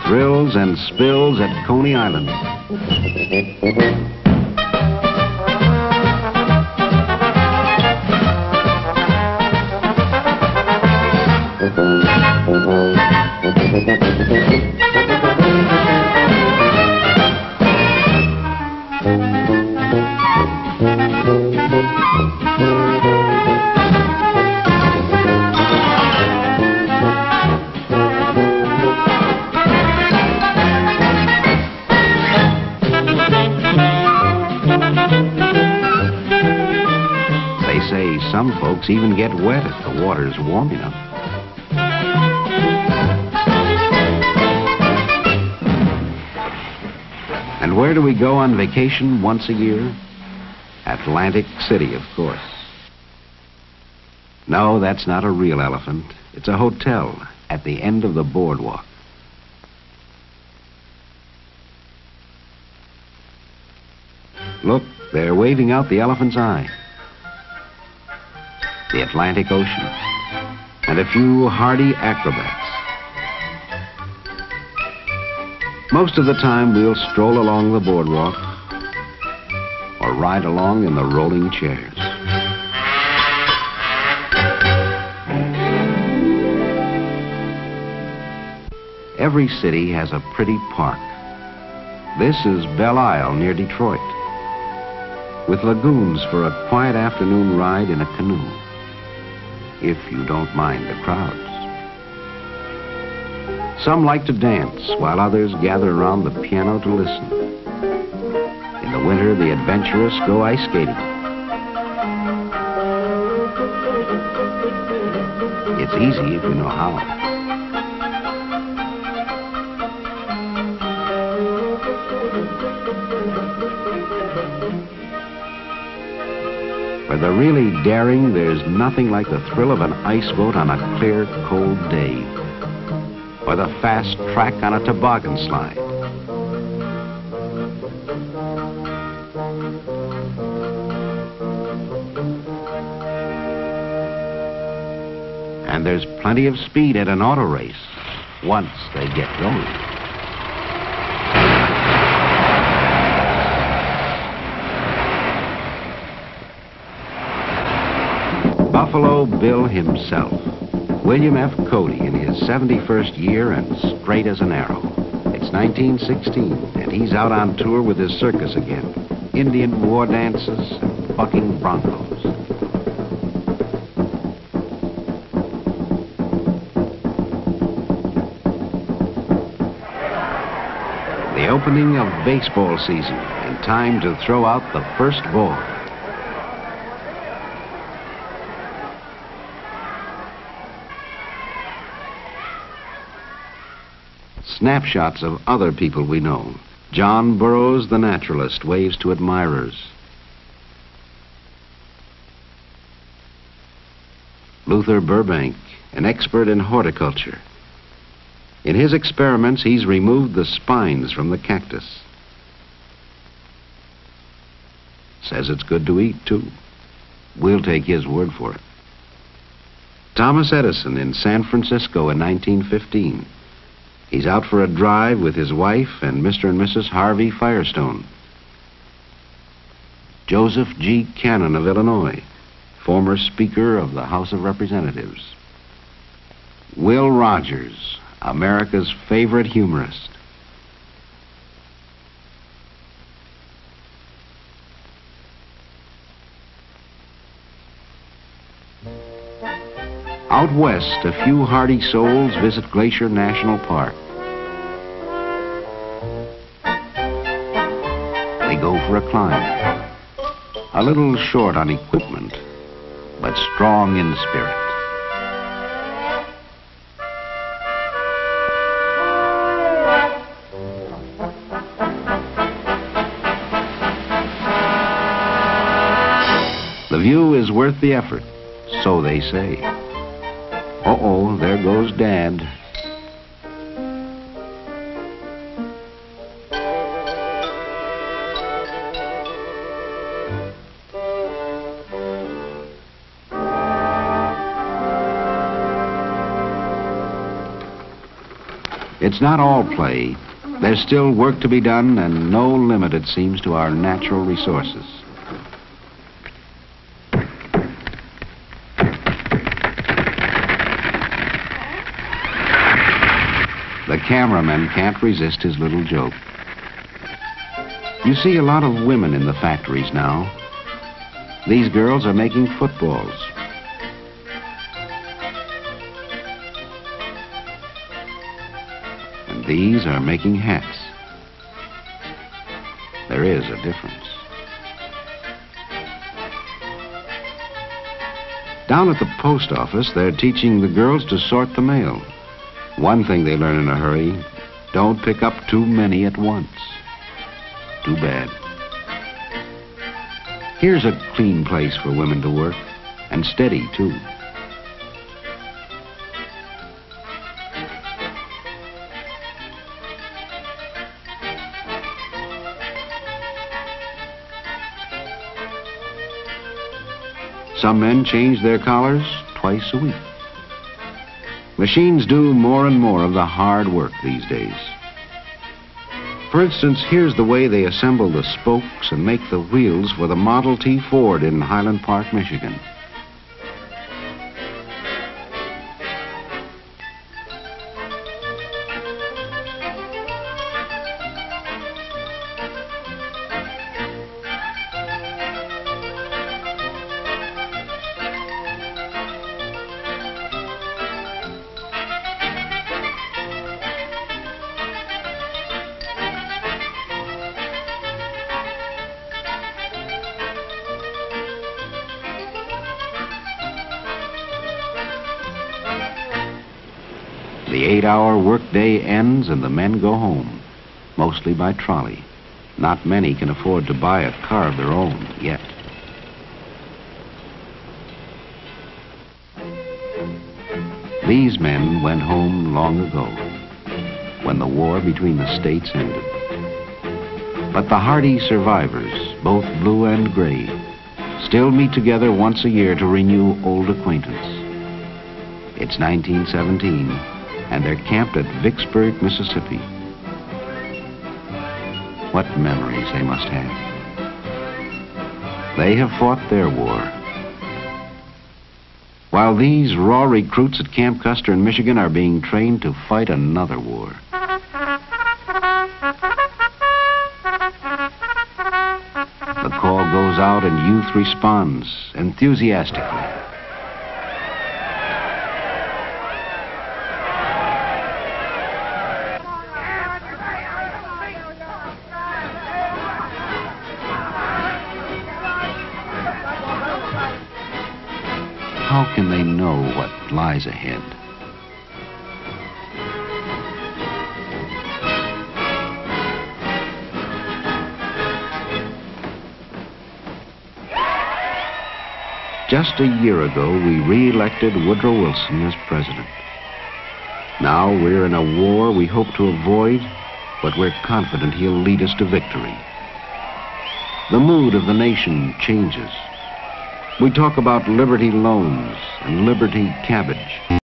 Thrills and spills at Coney Island. They say some folks even get wet if the water's warm enough. And where do we go on vacation once a year? Atlantic City, of course. No, that's not a real elephant. It's a hotel at the end of the boardwalk. Look, they're waving out the elephant's eye. The Atlantic Ocean, and a few hardy acrobats. Most of the time, we'll stroll along the boardwalk or ride along in the rolling chairs. Every city has a pretty park. This is Belle Isle near Detroit, with lagoons for a quiet afternoon ride in a canoe, if you don't mind the crowds. Some like to dance, while others gather around the piano to listen. In the winter, the adventurous go ice skating. It's easy if you know how. For the really daring, there's nothing like the thrill of an ice boat on a clear, cold day, or the fast track on a toboggan slide. And there's plenty of speed at an auto race once they get going. Buffalo Bill himself, William F. Cody, in his 71st year and straight as an arrow. It's 1916, and he's out on tour with his circus again. Indian war dances and bucking broncos. The opening of baseball season, and time to throw out the first ball. Snapshots of other people we know. John Burroughs, the naturalist, waves to admirers. Luther Burbank, an expert in horticulture. In his experiments, he's removed the spines from the cactus. Says it's good to eat, too. We'll take his word for it. Thomas Edison in San Francisco in 1915. He's out for a drive with his wife and Mr. and Mrs. Harvey Firestone. Joseph G. Cannon of Illinois, former Speaker of the House of Representatives. Will Rogers, America's favorite humorist. Out west, a few hardy souls visit Glacier National Park. They go for a climb. A little short on equipment, but strong in spirit. The view is worth the effort, so they say. Uh-oh, there goes Dad. it's not all play. There's still work to be done and no limit, it seems, to our natural resources. The cameraman can't resist his little joke. You see a lot of women in the factories now. These girls are making footballs. And these are making hats. There is a difference. Down at the post office, they're teaching the girls to sort the mail. One thing they learn in a hurry: don't pick up too many at once. Too bad. Here's a clean place for women to work, and steady, too. Some men change their collars twice a week. Machines do more and more of the hard work these days. For instance, here's the way they assemble the spokes and make the wheels for the Model T Ford in Highland Park, Michigan. The 8-hour workday ends and the men go home, mostly by trolley. Not many can afford to buy a car of their own yet. These men went home long ago, when the war between the states ended. But the hardy survivors, both blue and gray, still meet together once a year to renew old acquaintance. It's 1917, and they're camped at Vicksburg, Mississippi. What memories they must have. They have fought their war, while these raw recruits at Camp Custer in Michigan are being trained to fight another war. The call goes out and youth responds enthusiastically. How can they know what lies ahead? Just a year ago, we re-elected Woodrow Wilson as president. Now we're in a war we hope to avoid, but we're confident he'll lead us to victory. The mood of the nation changes. We talk about liberty loans and liberty cabbage.